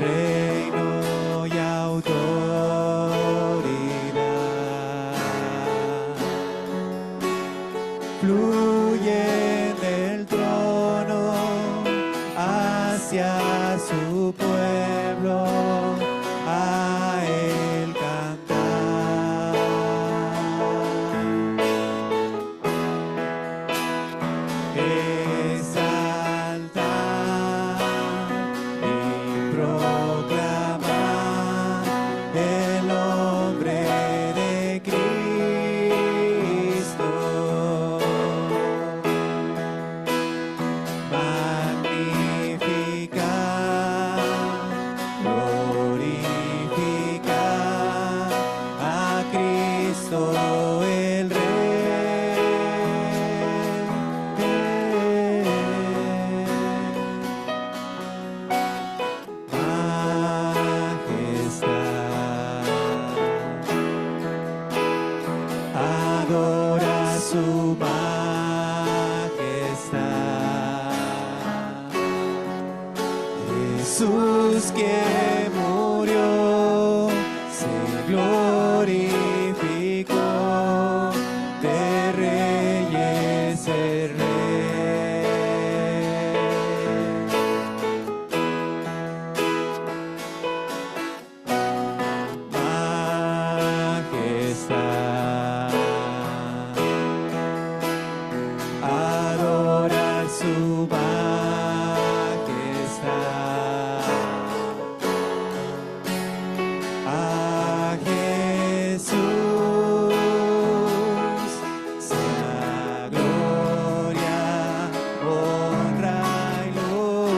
reino y autoridad. adora su majestad. Jesús que murió se glorificó, de reyes el rey. Majestad, adorar su majestad. A Jesús sea gloria, honra y luz.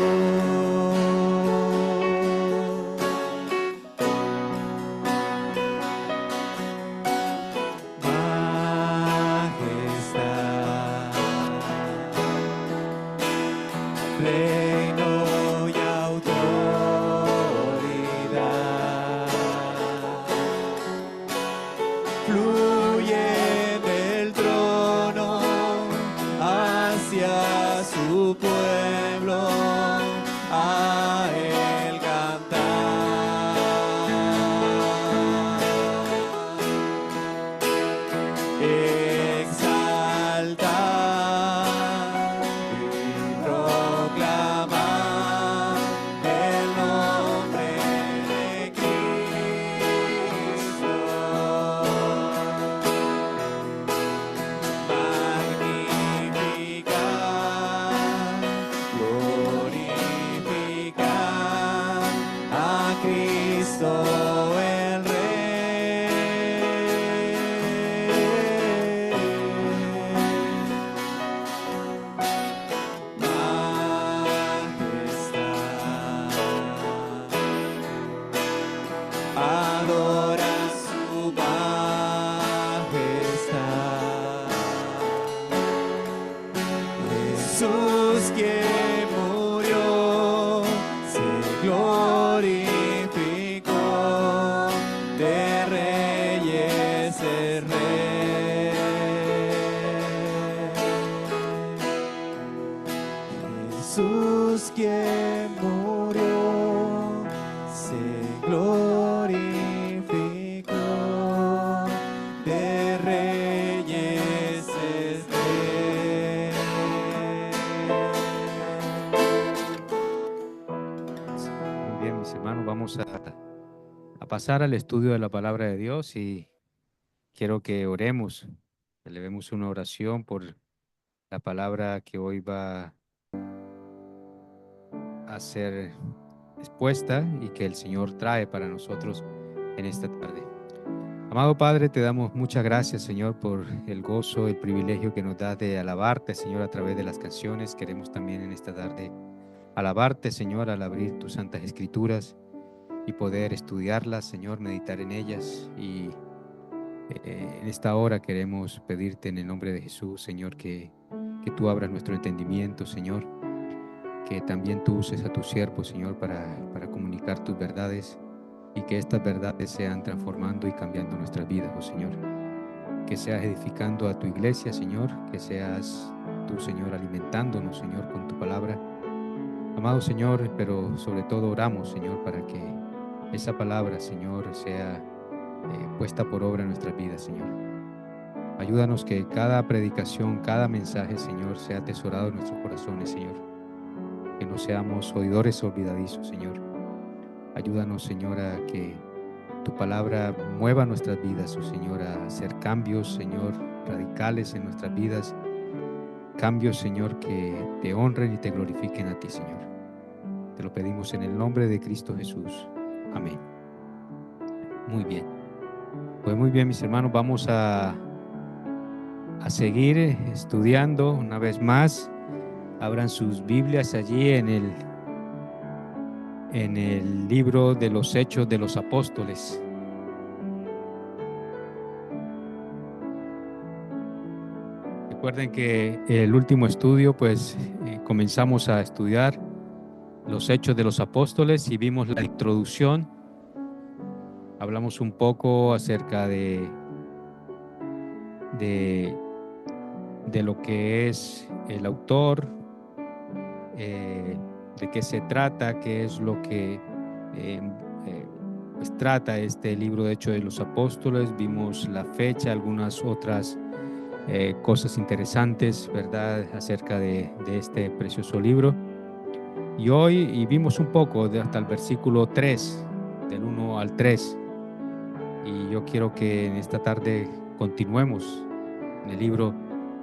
Majestad, reino y autoridad, fluye del trono hacia su pueblo, a él cantar. Exaltar y proclamar el nombre de Cristo. Magnificar, glorificar a Cristo el Majestad, adora su majestad. Jesús que murió se glorificó, de reyes el rey. Jesús que murió se glorificó, de reyes es rey. Muy bien, mis hermanos, vamos a pasar al estudio de la palabra de Dios y quiero que oremos, elevemos una oración por la palabra que hoy va a ser expuesta y que el Señor trae para nosotros en esta tarde. Amado Padre, te damos muchas gracias, Señor, por el gozo, el privilegio que nos da de alabarte, Señor, a través de las canciones. Queremos también en esta tarde alabarte, Señor, al abrir tus santas escrituras y poder estudiarlas, Señor, meditar en ellas. Y en esta hora queremos pedirte en el nombre de Jesús, Señor, que tú abras nuestro entendimiento, Señor, que también tú uses a tu siervo, Señor, para comunicar tus verdades y que estas verdades sean transformando y cambiando nuestras vidas, oh Señor. Que seas edificando a tu iglesia, Señor, que seas tú, Señor, alimentándonos, Señor, con tu palabra. Amado Señor, pero sobre todo oramos, Señor, para que esa palabra, Señor, sea puesta por obra en nuestras vidas, Señor. Ayúdanos que cada predicación, cada mensaje, Señor, sea atesorado en nuestros corazones, Señor. Que no seamos oidores olvidadizos, Señor. Ayúdanos, Señor, a que tu palabra mueva nuestras vidas, oh Señor, a hacer cambios, Señor, radicales en nuestras vidas. Cambios, Señor, que te honren y te glorifiquen a ti, Señor. Te lo pedimos en el nombre de Cristo Jesús. Amén. Muy bien. Pues muy bien, mis hermanos, vamos a seguir estudiando una vez más. Abran sus Biblias allí en el libro de los Hechos de los Apóstoles. Recuerden que el último estudio, pues comenzamos a estudiar los Hechos de los Apóstoles y vimos la introducción. Hablamos un poco acerca de de, de lo que es el autor, de qué se trata, qué es lo que eh, pues trata este libro de Hechos de los Apóstoles. Vimos la fecha, algunas otras cosas interesantes, ¿verdad?, acerca de este precioso libro. Y vimos un poco hasta el versículo 3, del 1 al 3. Y yo quiero que en esta tarde continuemos en el libro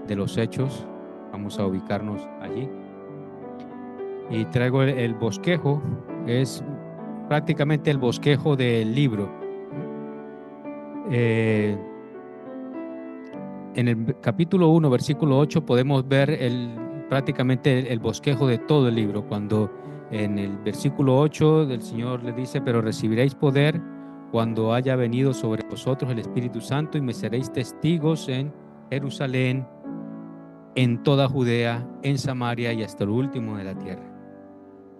de los Hechos. Vamos a ubicarnos allí. Y traigo el bosquejo, es prácticamente el bosquejo del libro. Eh, en el capítulo 1, versículo 8, podemos ver prácticamente el bosquejo de todo el libro. Cuando en el versículo 8 del Señor le dice: pero recibiréis poder cuando haya venido sobre vosotros el Espíritu Santo, y me seréis testigos en Jerusalén, en toda Judea, en Samaria y hasta el último de la tierra.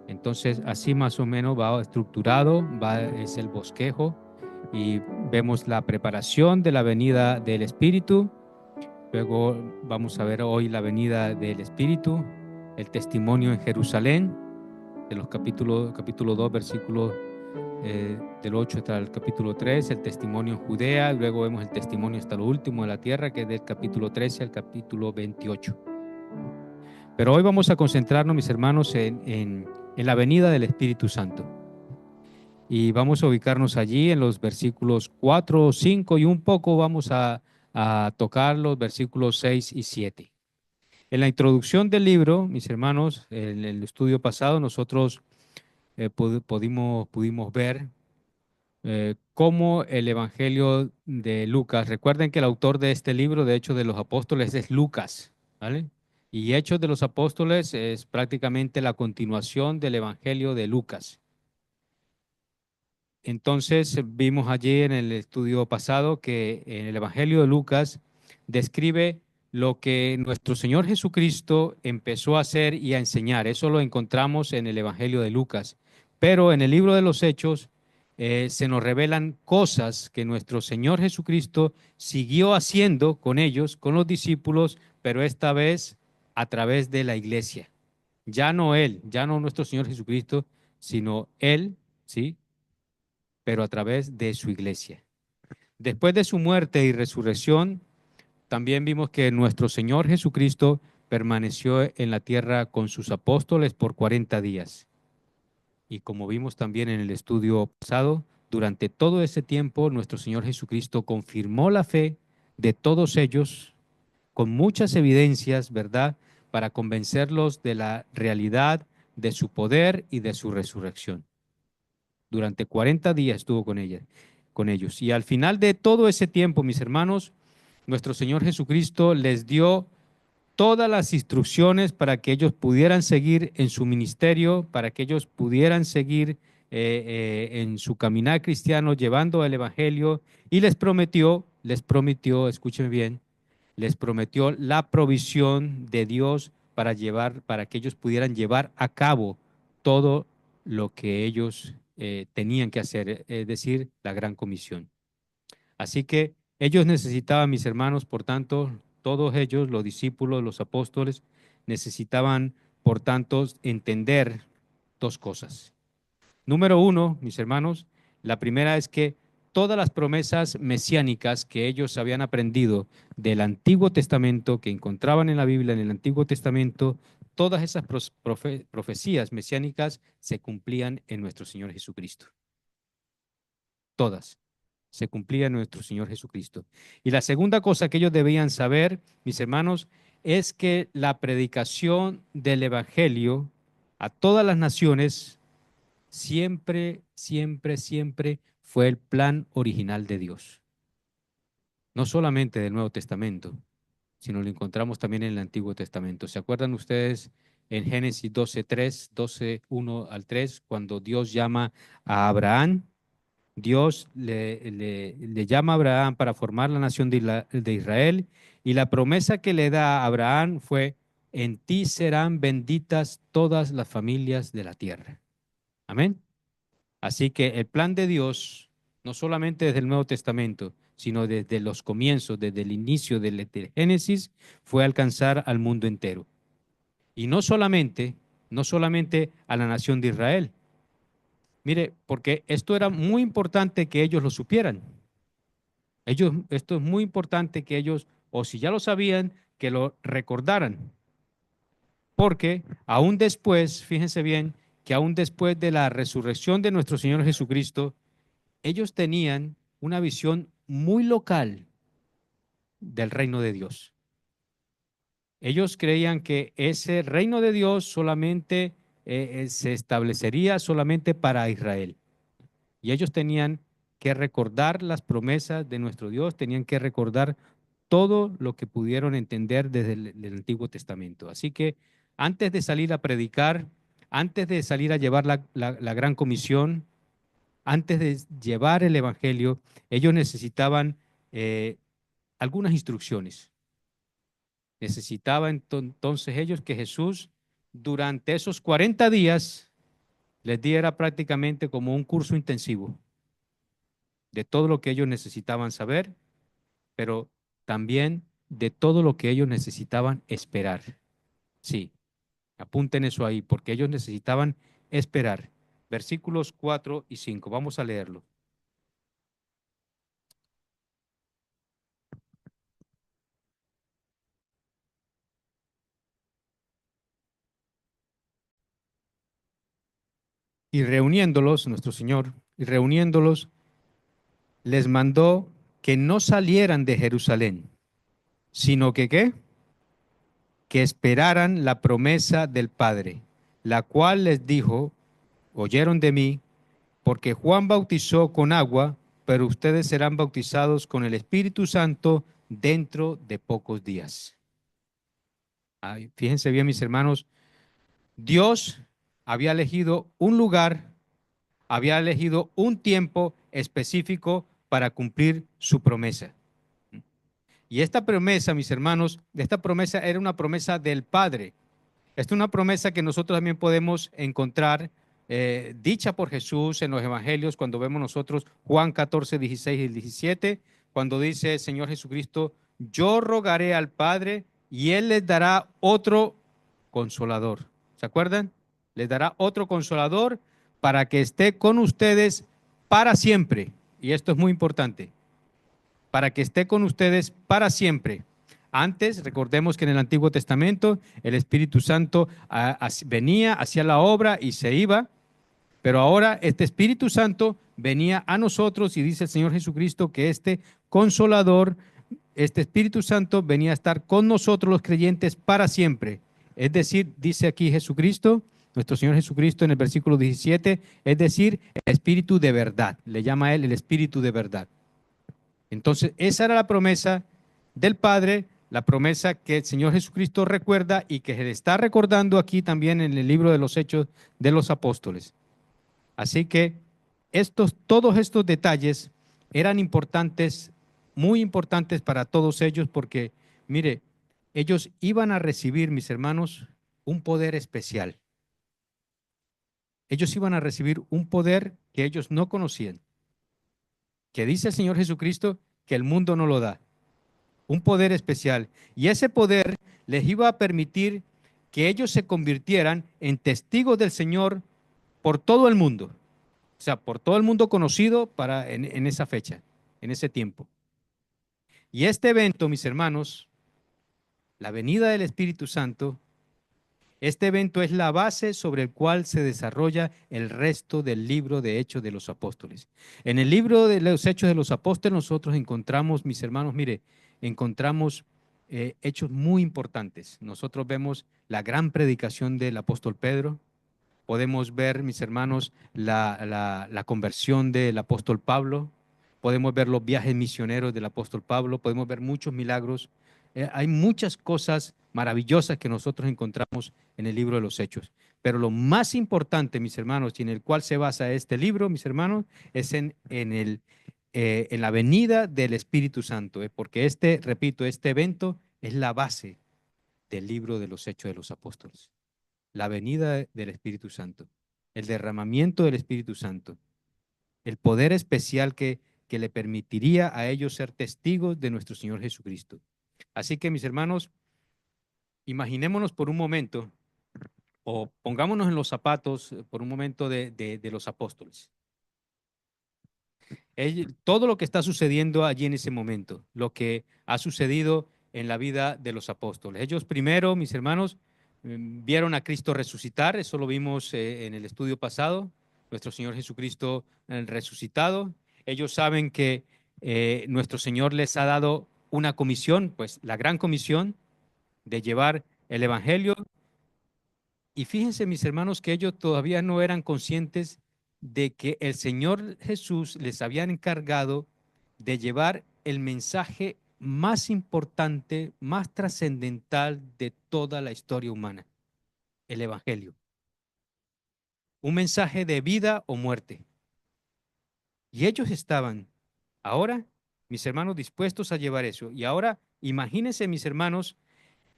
Entonces, así más o menos va estructurado, es el bosquejo, y vemos la preparación de la venida del Espíritu. Luego vamos a ver hoy la venida del Espíritu, el testimonio en Jerusalén, de los capítulo 2, versículos del 8 hasta el capítulo 3, el testimonio en Judea. Luego vemos el testimonio hasta lo último de la tierra, que es del capítulo 13 al capítulo 28. Pero hoy vamos a concentrarnos, mis hermanos, en la venida del Espíritu Santo. Y vamos a ubicarnos allí en los versículos 4, 5 y un poco vamos a tocar los versículos 6 y 7. En la introducción del libro, mis hermanos, en el estudio pasado, nosotros pudimos ver cómo el Evangelio de Lucas. Recuerden que el autor de este libro, de Hechos de los Apóstoles, es Lucas, ¿vale? Y Hechos de los Apóstoles es prácticamente la continuación del Evangelio de Lucas. Entonces vimos allí en el estudio pasado que en el Evangelio de Lucas describe lo que nuestro Señor Jesucristo empezó a hacer y a enseñar. Eso lo encontramos en el Evangelio de Lucas. Pero en el libro de los Hechos se nos revelan cosas que nuestro Señor Jesucristo siguió haciendo con ellos, con los discípulos, pero esta vez a través de la iglesia. Ya no Él, ya no nuestro Señor Jesucristo, sino Él, ¿sí?, pero a través de su iglesia. Después de su muerte y resurrección, también vimos que nuestro Señor Jesucristo permaneció en la tierra con sus apóstoles por 40 días. Y como vimos también en el estudio pasado, durante todo ese tiempo nuestro Señor Jesucristo confirmó la fe de todos ellos con muchas evidencias, ¿verdad?, para convencerlos de la realidad de su poder y de su resurrección. Durante 40 días estuvo con ellos. Y al final de todo ese tiempo, mis hermanos, nuestro Señor Jesucristo les dio todas las instrucciones para que ellos pudieran seguir en su ministerio, para que ellos pudieran seguir en su caminar cristiano, llevando el Evangelio, y les prometió, escuchen bien, les prometió la provisión de Dios para que ellos pudieran llevar a cabo todo lo que ellos tenían que hacer, es decir, la gran comisión. Así que ellos necesitaban, mis hermanos, por tanto, todos ellos, los discípulos, los apóstoles, necesitaban, por tanto, entender dos cosas. Número uno, mis hermanos, la primera es que todas las promesas mesiánicas que ellos habían aprendido del Antiguo Testamento, que encontraban en la Biblia, en el Antiguo Testamento, todas esas profecías mesiánicas se cumplían en nuestro Señor Jesucristo. Todas se cumplían en nuestro Señor Jesucristo. Y la segunda cosa que ellos debían saber, mis hermanos, es que la predicación del Evangelio a todas las naciones siempre, siempre, siempre fue el plan original de Dios. No solamente del Nuevo Testamento, sino lo encontramos también en el Antiguo Testamento. ¿Se acuerdan ustedes en Génesis 12:3, 12:1 al 3, cuando Dios llama a Abraham? Dios le llama a Abraham para formar la nación de Israel, y la promesa que le da a Abraham fue: en ti serán benditas todas las familias de la tierra. Amén. Así que el plan de Dios, no solamente desde el Nuevo Testamento, sino desde los comienzos, desde el inicio del Génesis, fue alcanzar al mundo entero. Y no solamente a la nación de Israel. Mire, porque esto era muy importante que ellos lo supieran. Esto es muy importante que ellos, o si ya lo sabían, que lo recordaran. Porque aún después, fíjense bien, que aún después de la resurrección de nuestro Señor Jesucristo, ellos tenían una visión muy local del reino de Dios. Ellos creían que ese reino de Dios solamente se establecería solamente para Israel. Y ellos tenían que recordar las promesas de nuestro Dios, tenían que recordar todo lo que pudieron entender desde el Antiguo Testamento. Así que antes de salir a predicar, antes de salir a llevar la gran comisión, antes de llevar el Evangelio, ellos necesitaban algunas instrucciones. Necesitaban entonces ellos que Jesús durante esos 40 días les diera prácticamente como un curso intensivo de todo lo que ellos necesitaban saber, pero también de todo lo que ellos necesitaban esperar. Sí, apunten eso ahí, porque ellos necesitaban esperar. Versículos 4 y 5. Vamos a leerlo. Y reuniéndolos, nuestro Señor, y reuniéndolos, les mandó que no salieran de Jerusalén, sino que ¿qué? Que esperaran la promesa del Padre, la cual les dijo, oyeron de mí, porque Juan bautizó con agua, pero ustedes serán bautizados con el Espíritu Santo dentro de pocos días. Ay, fíjense bien, mis hermanos, Dios había elegido un lugar, había elegido un tiempo específico para cumplir su promesa. Y esta promesa, mis hermanos, esta promesa era una promesa del Padre. Esta es una promesa que nosotros también podemos encontrar dicha por Jesús en los evangelios cuando vemos nosotros Juan 14, 16 y 17, cuando dice el Señor Jesucristo, yo rogaré al Padre y Él les dará otro consolador. ¿Se acuerdan? Les dará otro consolador para que esté con ustedes para siempre. Y esto es muy importante, para que esté con ustedes para siempre. Antes, recordemos que en el Antiguo Testamento el Espíritu Santo venía, hacía la obra y se iba, pero ahora este Espíritu Santo venía a nosotros y dice el Señor Jesucristo que este consolador, este Espíritu Santo venía a estar con nosotros los creyentes para siempre. Es decir, dice aquí Jesucristo, nuestro Señor Jesucristo en el versículo 17, es decir, el Espíritu de verdad, le llama a él el Espíritu de verdad. Entonces, esa era la promesa del Padre, la promesa que el Señor Jesucristo recuerda y que se le está recordando aquí también en el libro de los Hechos de los Apóstoles. Así que todos estos detalles eran importantes, muy importantes para todos ellos, porque, mire, ellos iban a recibir, mis hermanos, un poder especial. Ellos iban a recibir un poder que ellos no conocían, que dice el Señor Jesucristo que el mundo no lo da. Un poder especial. Y ese poder les iba a permitir que ellos se convirtieran en testigos del Señor por todo el mundo. O sea, por todo el mundo conocido en esa fecha, en ese tiempo. Y este evento, mis hermanos, la venida del Espíritu Santo, este evento es la base sobre el cual se desarrolla el resto del libro de Hechos de los Apóstoles. En el libro de los Hechos de los Apóstoles nosotros encontramos, mis hermanos, mire, encontramos hechos muy importantes. Nosotros vemos la gran predicación del apóstol Pedro, podemos ver, mis hermanos, la conversión del apóstol Pablo, podemos ver los viajes misioneros del apóstol Pablo, podemos ver muchos milagros. Hay muchas cosas maravillosas que nosotros encontramos en el libro de los Hechos. Pero lo más importante, mis hermanos, y en el cual se basa este libro, mis hermanos, es en la venida del Espíritu Santo, porque repito, este evento es la base del libro de los Hechos de los Apóstoles. La venida del Espíritu Santo, el derramamiento del Espíritu Santo, el poder especial que que le permitiría a ellos ser testigos de nuestro Señor Jesucristo. Así que, mis hermanos, imaginémonos por un momento, o pongámonos en los zapatos por un momento de los apóstoles. Todo lo que está sucediendo allí en ese momento, lo que ha sucedido en la vida de los apóstoles. Ellos primero, mis hermanos, vieron a Cristo resucitar, eso lo vimos en el estudio pasado, nuestro Señor Jesucristo resucitado. Ellos saben que nuestro Señor les ha dado una comisión, pues la gran comisión de llevar el Evangelio. Y fíjense, mis hermanos, que ellos todavía no eran conscientes de que el Señor Jesús les había encargado de llevar el mensaje más importante, más trascendental de toda la historia humana, el Evangelio. Un mensaje de vida o muerte. Y ellos estaban ahora, mis hermanos, dispuestos a llevar eso. Y ahora, imagínense, mis hermanos,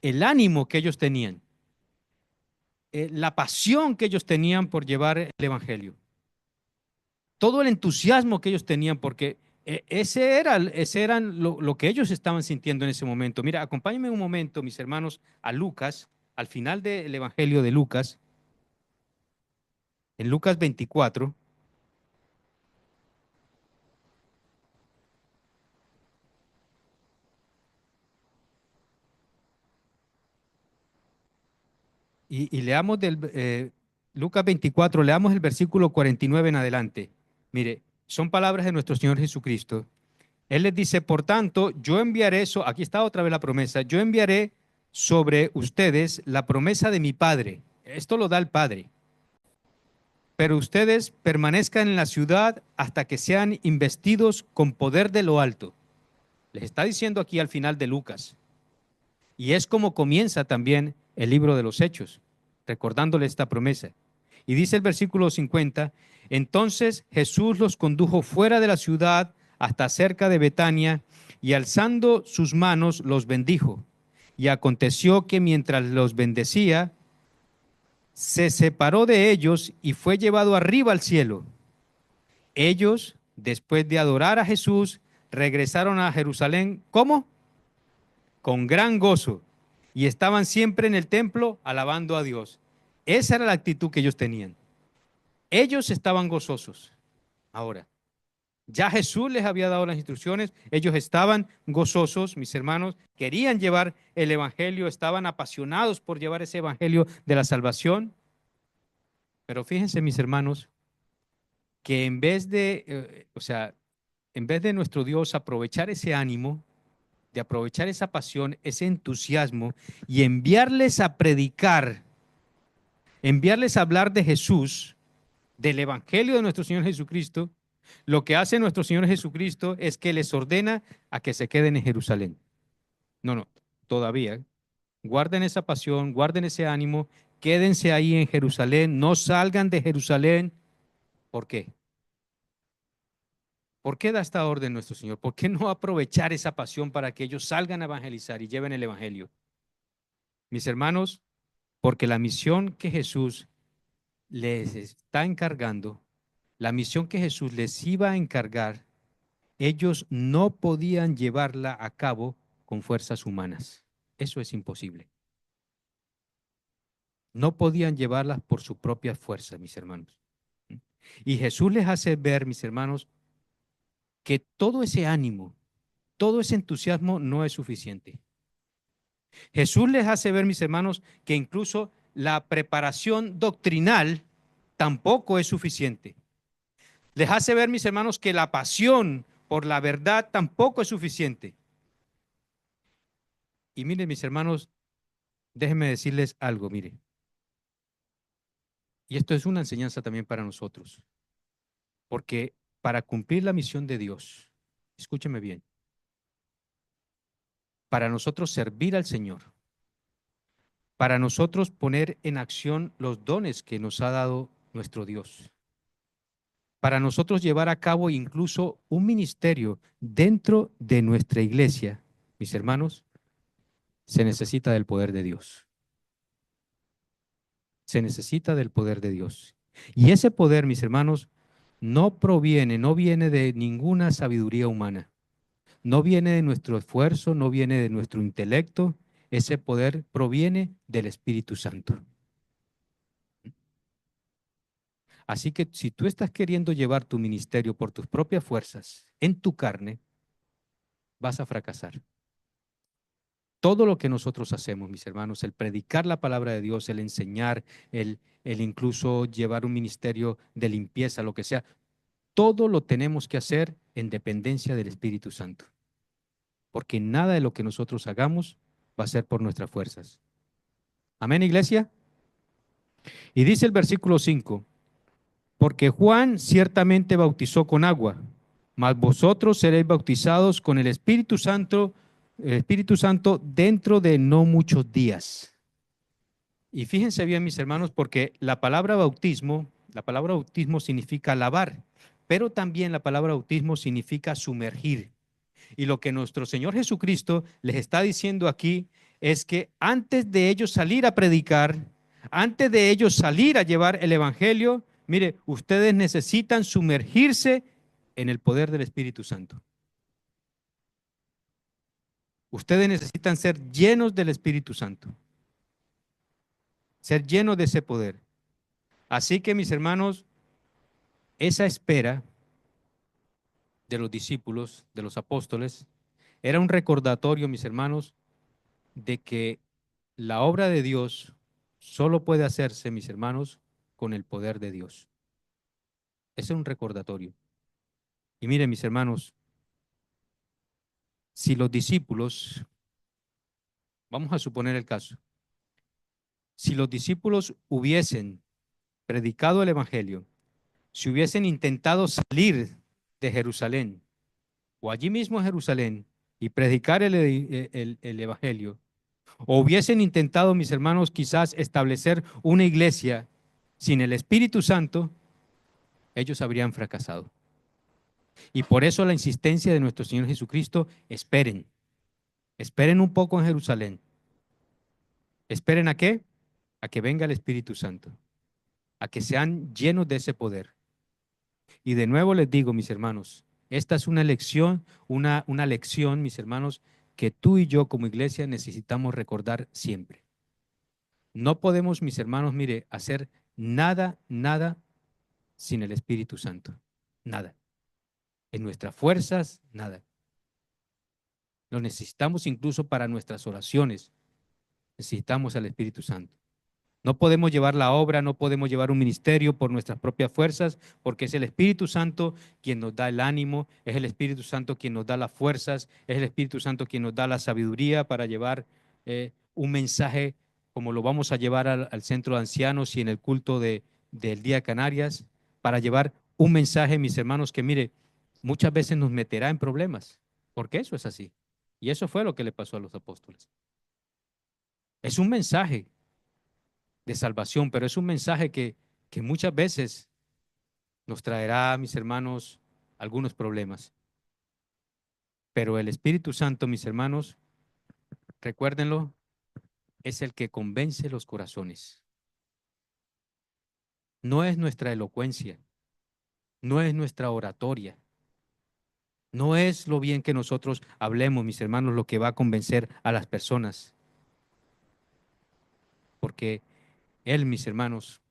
el ánimo que ellos tenían, la pasión que ellos tenían por llevar el Evangelio. Todo el entusiasmo que ellos tenían, porque ese era lo que ellos estaban sintiendo en ese momento. Mira, acompáñenme un momento, mis hermanos, a Lucas, al final del Evangelio de Lucas, en Lucas 24. Y leamos del Lucas 24, leamos el versículo 49 en adelante. Mire, son palabras de nuestro Señor Jesucristo. Él les dice, por tanto, yo enviaré eso, aquí está otra vez la promesa, yo enviaré sobre ustedes la promesa de mi Padre. Esto lo da el Padre. Pero ustedes permanezcan en la ciudad hasta que sean investidos con poder de lo alto. Les está diciendo aquí al final de Lucas. Y es como comienza también el libro de los Hechos, recordándole esta promesa. Y dice el versículo 50, entonces Jesús los condujo fuera de la ciudad hasta cerca de Betania y alzando sus manos los bendijo. Y aconteció que mientras los bendecía, se separó de ellos y fue llevado arriba al cielo. Ellos, después de adorar a Jesús, regresaron a Jerusalén. ¿Cómo? Con gran gozo. Y estaban siempre en el templo alabando a Dios. Esa era la actitud que ellos tenían. Ellos estaban gozosos. Ahora, ya Jesús les había dado las instrucciones, ellos estaban gozosos, mis hermanos, querían llevar el evangelio, estaban apasionados por llevar ese evangelio de la salvación. Pero fíjense, mis hermanos, que en vez de, en vez de nuestro Dios aprovechar ese ánimo, de aprovechar esa pasión, ese entusiasmo y enviarles a predicar, enviarles a hablar de Jesús, del evangelio de nuestro Señor Jesucristo, lo que hace nuestro Señor Jesucristo es que les ordena a que se queden en Jerusalén. No, todavía. Guarden esa pasión, guarden ese ánimo, quédense ahí en Jerusalén, no salgan de Jerusalén. ¿Por qué? ¿Por qué da esta orden nuestro Señor? ¿Por qué no aprovechar esa pasión para que ellos salgan a evangelizar y lleven el evangelio? Mis hermanos, porque la misión que Jesús les está encargando, la misión que Jesús les iba a encargar, ellos no podían llevarla a cabo con fuerzas humanas. Eso es imposible. No podían llevarlas por su propia fuerza, mis hermanos. Y Jesús les hace ver, mis hermanos, que todo ese ánimo, todo ese entusiasmo no es suficiente. Jesús les hace ver, mis hermanos, que incluso la preparación doctrinal tampoco es suficiente. Les hace ver, mis hermanos, que la pasión por la verdad tampoco es suficiente. Y miren, mis hermanos, déjenme decirles algo, miren. Y esto es una enseñanza también para nosotros. Porque para cumplir la misión de Dios, escúcheme bien, para nosotros servir al Señor, para nosotros poner en acción los dones que nos ha dado nuestro Dios, para nosotros llevar a cabo incluso un ministerio dentro de nuestra iglesia, mis hermanos, se necesita del poder de Dios. Se necesita del poder de Dios. Y ese poder, mis hermanos, no viene de ninguna sabiduría humana. No viene de nuestro esfuerzo, no viene de nuestro intelecto. Ese poder proviene del Espíritu Santo. Así que si tú estás queriendo llevar tu ministerio por tus propias fuerzas, en tu carne, vas a fracasar. Todo lo que nosotros hacemos, mis hermanos, el predicar la palabra de Dios, el enseñar, el incluso llevar un ministerio de limpieza, lo que sea, todo lo tenemos que hacer en dependencia del Espíritu Santo. Porque nada de lo que nosotros hagamos va a ser por nuestras fuerzas. Amén, iglesia. Y dice el versículo 5, porque Juan ciertamente bautizó con agua, mas vosotros seréis bautizados con el Espíritu Santo dentro de no muchos días. Y fíjense bien, mis hermanos, porque la palabra bautismo significa lavar, pero también la palabra bautismo significa sumergir. Y lo que nuestro Señor Jesucristo les está diciendo aquí es que antes de ellos salir a predicar, antes de ellos salir a llevar el Evangelio, mire, ustedes necesitan sumergirse en el poder del Espíritu Santo. Ustedes necesitan ser llenos del Espíritu Santo, ser llenos de ese poder. Así que, mis hermanos, esa espera de los discípulos, de los apóstoles, era un recordatorio, mis hermanos, de que la obra de Dios solo puede hacerse, mis hermanos, con el poder de Dios. Ese es un recordatorio. Y miren, mis hermanos, si los discípulos, vamos a suponer el caso, si los discípulos hubiesen predicado el Evangelio, si hubiesen intentado salir de Jerusalén o allí mismo en Jerusalén y predicar el Evangelio, o hubiesen intentado, mis hermanos, quizás establecer una iglesia sin el Espíritu Santo, ellos habrían fracasado. Y por eso la insistencia de nuestro Señor Jesucristo, esperen, esperen un poco en Jerusalén. ¿Esperen a qué? A que venga el Espíritu Santo, a que sean llenos de ese poder. Y de nuevo les digo, mis hermanos, esta es una lección, una lección, mis hermanos, que tú y yo como iglesia necesitamos recordar siempre. No podemos, mis hermanos, mire, hacer nada, nada sin el Espíritu Santo. Nada. En nuestras fuerzas, nada. Lo necesitamos incluso para nuestras oraciones. Necesitamos al Espíritu Santo. No podemos llevar la obra, no podemos llevar un ministerio por nuestras propias fuerzas, porque es el Espíritu Santo quien nos da el ánimo, es el Espíritu Santo quien nos da las fuerzas, es el Espíritu Santo quien nos da la sabiduría para llevar un mensaje como lo vamos a llevar al centro de ancianos y en el culto del Día de Canarias, para llevar un mensaje, mis hermanos, que mire, muchas veces nos meterá en problemas, porque eso es así. Y eso fue lo que le pasó a los apóstoles. Es un mensaje de salvación, pero es un mensaje que muchas veces nos traerá, mis hermanos, algunos problemas. Pero el Espíritu Santo, mis hermanos, recuérdenlo, es el que convence los corazones. No es nuestra elocuencia, no es nuestra oratoria, no es lo bien que nosotros hablemos, mis hermanos, lo que va a convencer a las personas. Porque Él, mis hermanos,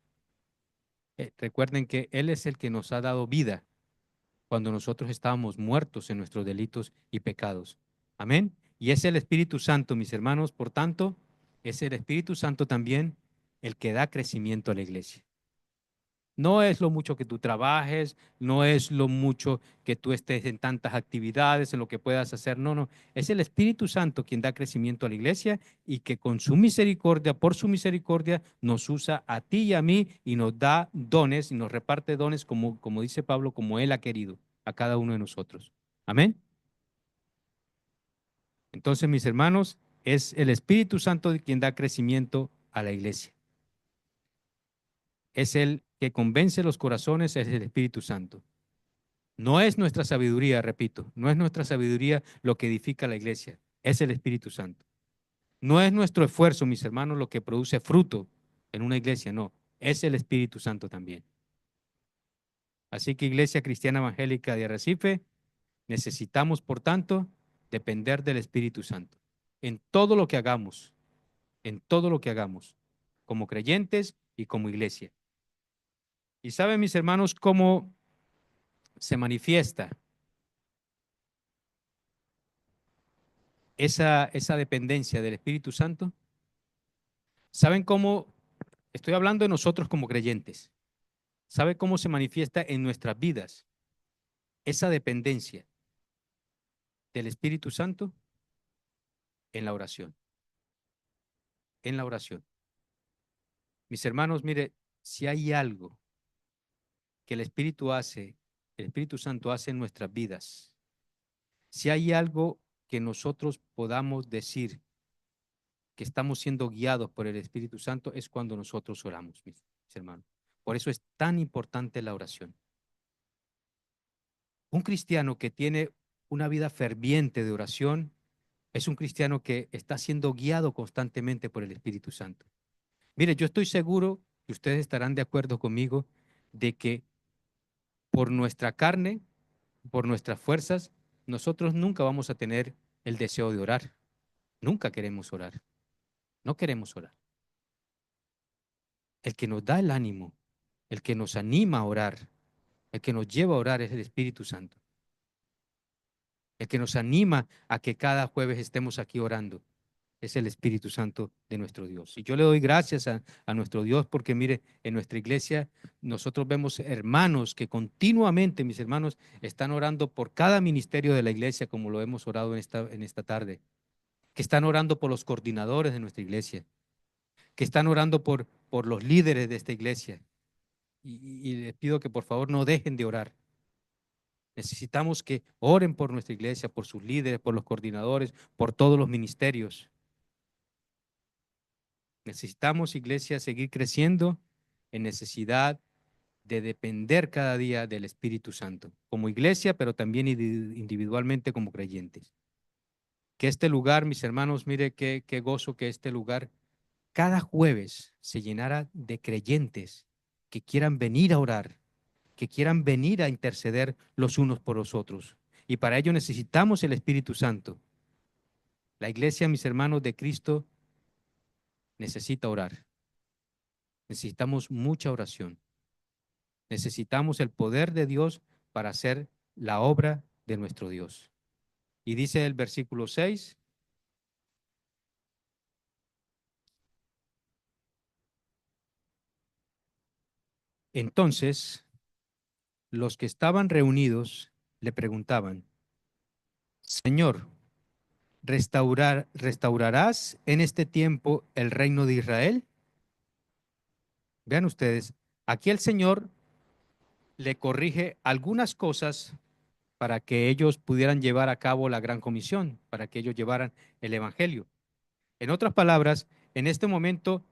recuerden que Él es el que nos ha dado vida cuando nosotros estábamos muertos en nuestros delitos y pecados. Amén. Y es el Espíritu Santo, mis hermanos, por tanto, es el Espíritu Santo también el que da crecimiento a la iglesia. No es lo mucho que tú trabajes, no es lo mucho que tú estés en tantas actividades, en lo que puedas hacer, no, no. Es el Espíritu Santo quien da crecimiento a la iglesia y que con su misericordia, por su misericordia, nos usa a ti y a mí y nos da dones y nos reparte dones como dice Pablo, como Él ha querido a cada uno de nosotros. Amén. Entonces, mis hermanos, es el Espíritu Santo quien da crecimiento a la iglesia. Es el que convence los corazones, es el Espíritu Santo. No es nuestra sabiduría, repito, no es nuestra sabiduría lo que edifica la iglesia, es el Espíritu Santo. No es nuestro esfuerzo, mis hermanos, lo que produce fruto en una iglesia, no, es el Espíritu Santo también. Así que Iglesia Cristiana Evangélica de Arrecife, necesitamos, por tanto, depender del Espíritu Santo en todo lo que hagamos, en todo lo que hagamos, como creyentes y como iglesia. Y saben, mis hermanos, cómo se manifiesta esa dependencia del Espíritu Santo. ¿Saben cómo? Estoy hablando de nosotros como creyentes. ¿Sabe cómo se manifiesta en nuestras vidas esa dependencia del Espíritu Santo? En la oración, en la oración. Mis hermanos, mire, si hay algo que el Espíritu Santo hace en nuestras vidas, si hay algo que nosotros podamos decir que estamos siendo guiados por el Espíritu Santo, es cuando nosotros oramos, mis hermanos. Por eso es tan importante la oración. Un cristiano que tiene una vida ferviente de oración es un cristiano que está siendo guiado constantemente por el Espíritu Santo. Mire, yo estoy seguro que ustedes estarán de acuerdo conmigo de que por nuestra carne, por nuestras fuerzas, nosotros nunca vamos a tener el deseo de orar. Nunca queremos orar. No queremos orar. El que nos da el ánimo, el que nos anima a orar, el que nos lleva a orar es el Espíritu Santo. El que nos anima a que cada jueves estemos aquí orando es el Espíritu Santo de nuestro Dios. Y yo le doy gracias a nuestro Dios porque mire, en nuestra iglesia nosotros vemos hermanos que continuamente, mis hermanos, están orando por cada ministerio de la iglesia como lo hemos orado en esta tarde, que están orando por los coordinadores de nuestra iglesia, que están orando por los líderes de esta iglesia. Y les pido que por favor no dejen de orar. Necesitamos que oren por nuestra iglesia, por sus líderes, por los coordinadores, por todos los ministerios. Necesitamos, iglesia, seguir creciendo en necesidad de depender cada día del Espíritu Santo, como iglesia, pero también individualmente como creyentes. Que este lugar, mis hermanos, mire qué gozo que este lugar cada jueves se llenara de creyentes que quieran venir a orar, que quieran venir a interceder los unos por los otros. Y para ello necesitamos el Espíritu Santo. La iglesia, mis hermanos de Cristo, necesita orar. Necesitamos mucha oración. Necesitamos el poder de Dios para hacer la obra de nuestro Dios. Y dice el versículo 6, entonces los que estaban reunidos le preguntaban, Señor, ¿restaurarás en este tiempo el reino de Israel? Vean ustedes, aquí el Señor le corrige algunas cosas para que ellos pudieran llevar a cabo la gran comisión, para que ellos llevaran el evangelio. En otras palabras, en este momento,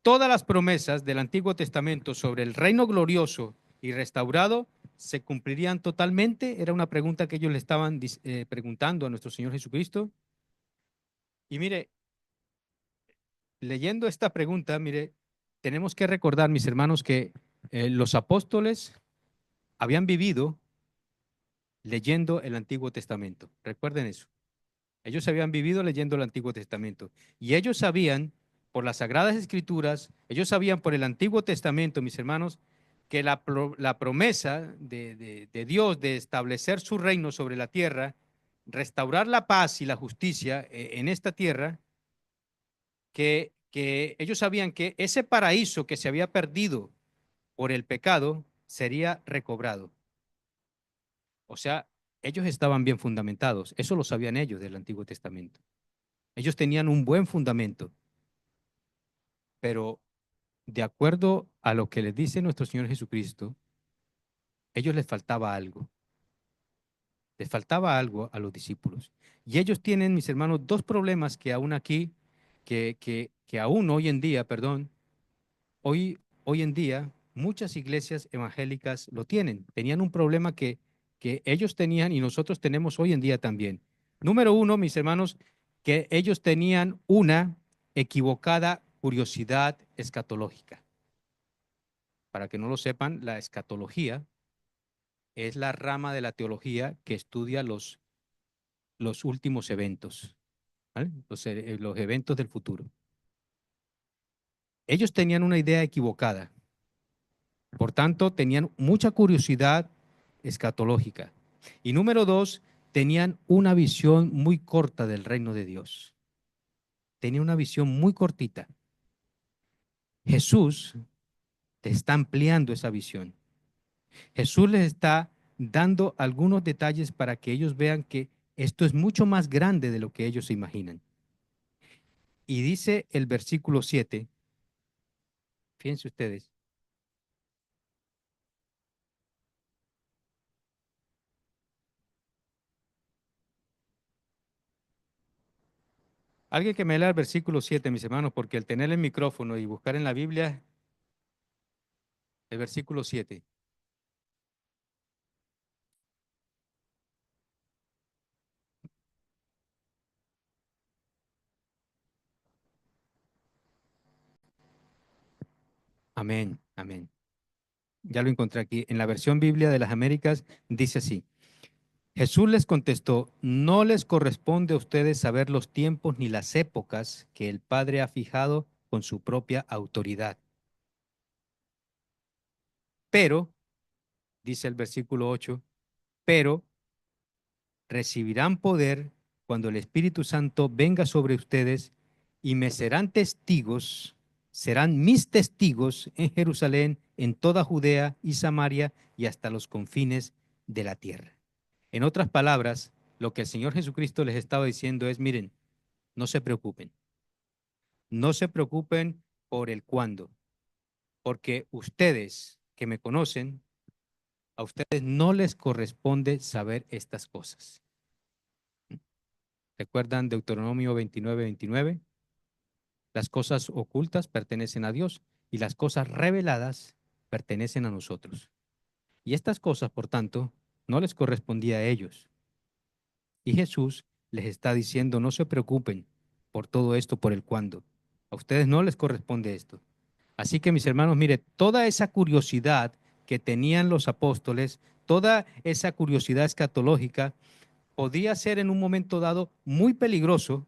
todas las promesas del Antiguo Testamento sobre el reino glorioso y restaurado se cumplirían totalmente. Era una pregunta que ellos le estaban preguntando a nuestro Señor Jesucristo. Y mire, leyendo esta pregunta, mire, tenemos que recordar, mis hermanos, que los apóstoles habían vivido leyendo el Antiguo Testamento. Recuerden eso. Ellos habían vivido leyendo el Antiguo Testamento y ellos sabían por las Sagradas Escrituras, ellos sabían por el Antiguo Testamento, mis hermanos, que la promesa de Dios de establecer su reino sobre la tierra, restaurar la paz y la justicia en esta tierra, que ellos sabían que ese paraíso que se había perdido por el pecado sería recobrado. O sea, ellos estaban bien fundamentados. Eso lo sabían ellos del Antiguo Testamento. Ellos tenían un buen fundamento, pero de acuerdo a lo que les dice nuestro Señor Jesucristo, ellos les faltaba algo. Les faltaba algo a los discípulos. Y ellos tienen, mis hermanos, dos problemas que aún aquí, que aún hoy en día, perdón, hoy en día muchas iglesias evangélicas lo tienen. Tenían un problema que ellos tenían y nosotros tenemos hoy en día también. Número uno, mis hermanos, que ellos tenían una equivocada curiosidad escatológica. Para que no lo sepan, la escatología es la rama de la teología que estudia los últimos eventos, ¿vale? Los eventos del futuro. Ellos tenían una idea equivocada, por tanto, tenían mucha curiosidad escatológica. Y número dos, tenían una visión muy corta del reino de Dios. Tenía una visión muy cortita. Jesús te está ampliando esa visión. Jesús les está dando algunos detalles para que ellos vean que esto es mucho más grande de lo que ellos se imaginan. Y dice el versículo 7, fíjense ustedes, alguien que me lea el versículo 7, mis hermanos, porque el tener el micrófono y buscar en la Biblia, el versículo 7. Amén, amén. Ya lo encontré aquí. En la versión Biblia de las Américas dice así. Jesús les contestó, no les corresponde a ustedes saber los tiempos ni las épocas que el Padre ha fijado con su propia autoridad. Pero, dice el versículo 8, pero recibirán poder cuando el Espíritu Santo venga sobre ustedes y me serán mis testigos en Jerusalén, en toda Judea y Samaria y hasta los confines de la tierra. En otras palabras, lo que el Señor Jesucristo les estaba diciendo es, miren, no se preocupen, no se preocupen por el cuándo, porque ustedes que me conocen, a ustedes no les corresponde saber estas cosas. ¿Recuerdan Deuteronomio 29:29? Las cosas ocultas pertenecen a Dios y las cosas reveladas pertenecen a nosotros. Y estas cosas, por tanto, no les correspondía a ellos. Y Jesús les está diciendo, no se preocupen por todo esto, por el cuándo. A ustedes no les corresponde esto. Así que mis hermanos, mire, toda esa curiosidad que tenían los apóstoles, toda esa curiosidad escatológica, podía ser en un momento dado muy peligroso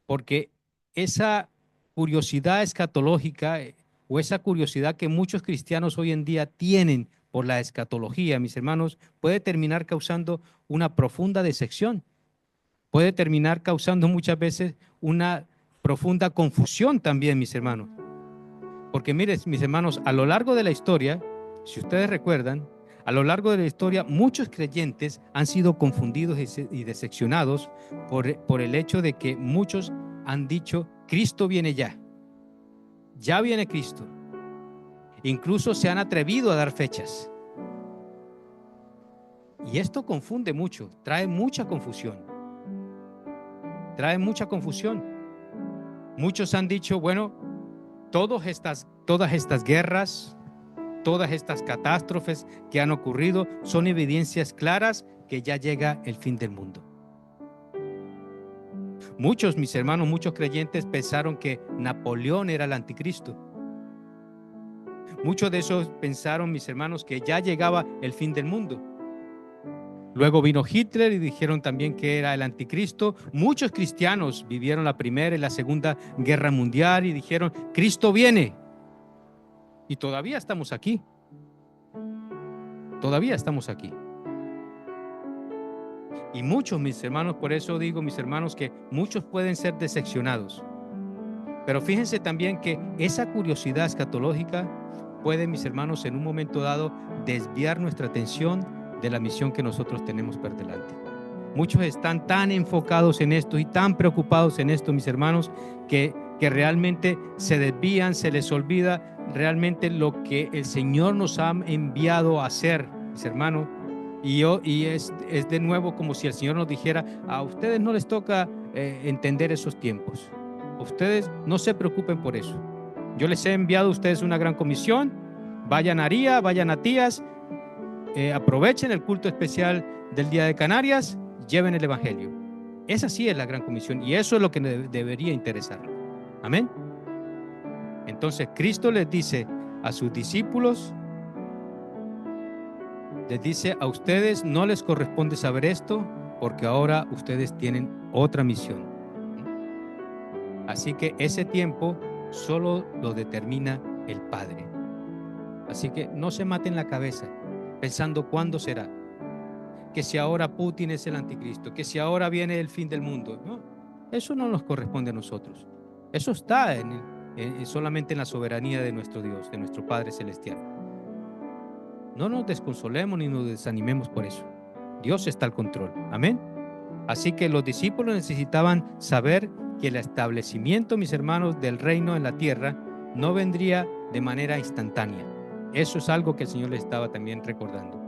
porque esa curiosidad escatológica o esa curiosidad que muchos cristianos hoy en día tienen por la escatología, mis hermanos, puede terminar causando una profunda decepción, puede terminar causando muchas veces una profunda confusión también, mis hermanos. Porque miren, mis hermanos, a lo largo de la historia, si ustedes recuerdan, a lo largo de la historia, muchos creyentes han sido confundidos y decepcionados por el hecho de que muchos han dicho, Cristo viene ya viene Cristo. Incluso se han atrevido a dar fechas. Y esto confunde mucho, trae mucha confusión. Trae mucha confusión. Muchos han dicho, bueno, todas estas guerras, todas estas catástrofes que han ocurrido son evidencias claras que ya llega el fin del mundo. Muchos, mis hermanos, muchos creyentes pensaron que Napoleón era el anticristo. Muchos de esos pensaron, mis hermanos, que ya llegaba el fin del mundo. Luego vino Hitler y dijeron también que era el anticristo. Muchos cristianos vivieron la Primera y la Segunda Guerra Mundial y dijeron, Cristo viene. Y todavía estamos aquí. Todavía estamos aquí. Y muchos, mis hermanos, por eso digo, mis hermanos, que muchos pueden ser decepcionados. Pero fíjense también que esa curiosidad escatológica puede, mis hermanos, en un momento dado desviar nuestra atención de la misión que nosotros tenemos por delante. Muchos están tan enfocados en esto y tan preocupados en esto, mis hermanos, que realmente se desvían, se les olvida realmente lo que el Señor nos ha enviado a hacer, mis hermanos. Y es de nuevo como si el Señor nos dijera, a ustedes no les toca entender esos tiempos. Ustedes no se preocupen por eso. Yo les he enviado a ustedes una gran comisión. Vayan a Aría, vayan a Tías, aprovechen el culto especial del Día de Canarias, lleven el Evangelio. Esa sí es la gran comisión y eso es lo que debería interesar. Amén. Entonces Cristo les dice a sus discípulos, Les dice, a ustedes no les corresponde saber esto porque ahora ustedes tienen otra misión. Así que ese tiempo solo lo determina el Padre. Así que no se maten la cabeza pensando cuándo será. Que si ahora Putin es el anticristo, que si ahora viene el fin del mundo. No, eso no nos corresponde a nosotros. Eso está solamente en la soberanía de nuestro Dios, de nuestro Padre Celestial. No nos desconsolemos ni nos desanimemos por eso. Dios está al control. Amén. Así que los discípulos necesitaban saber que el establecimiento, mis hermanos, del reino en la tierra no vendría de manera instantánea. Eso es algo que el Señor les estaba también recordando.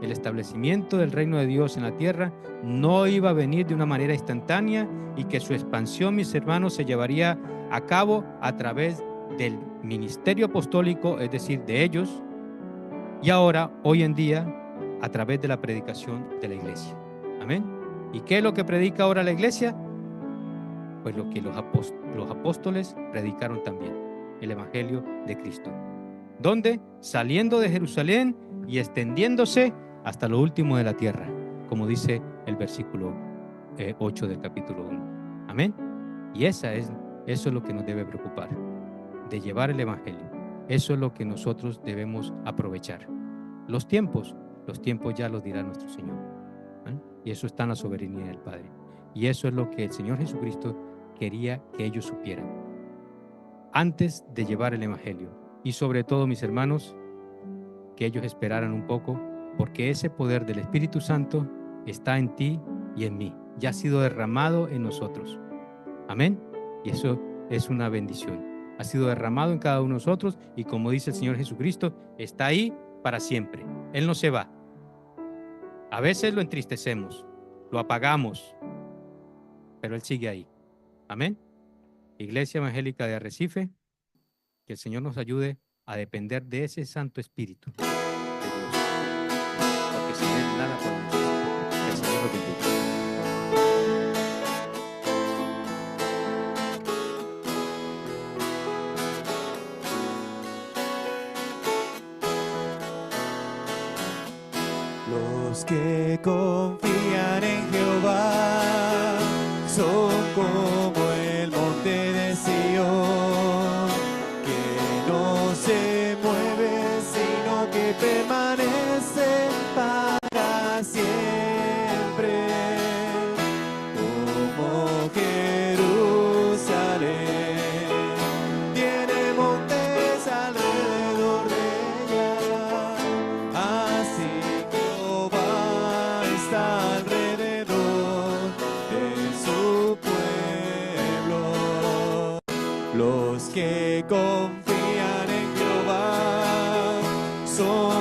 El establecimiento del reino de Dios en la tierra no iba a venir de una manera instantánea y que su expansión, mis hermanos, se llevaría a cabo a través del ministerio apostólico, es decir, de ellos, y ahora, hoy en día, a través de la predicación de la iglesia. Amén. ¿Y qué es lo que predica ahora la iglesia? Pues lo que los apóstoles predicaron también, el evangelio de Cristo. ¿Dónde? Saliendo de Jerusalén y extendiéndose hasta lo último de la tierra, como dice el versículo 8 del capítulo 1. Amén. Y eso es lo que nos debe preocupar, de llevar el evangelio. Eso es lo que nosotros debemos aprovechar. Los tiempos ya los dirá nuestro Señor. ¿Eh? Y eso está en la soberanía del Padre. Y eso es lo que el Señor Jesucristo quería que ellos supieran antes de llevar el evangelio. Y sobre todo, mis hermanos, que ellos esperaran un poco, porque ese poder del Espíritu Santo está en ti y en mí. Ya ha sido derramado en nosotros. Amén. Y eso es una bendición. Ha sido derramado en cada uno de nosotros y, como dice el Señor Jesucristo, está ahí para siempre. Él no se va. A veces lo entristecemos, lo apagamos, pero Él sigue ahí. Amén. Iglesia Evangélica de Arrecife, que el Señor nos ayude a depender de ese Santo Espíritu de Dios, porque sin Él nada podemos hacer. Que el Señor nos bendiga. Los que confían en Jehová son como el monte de Sión, que no se mueve, sino que permanece para siempre. Como Jerusalén tiene montes alrededor de ella, así Jehová está alrededor de su pueblo. Los que confían en Jehová son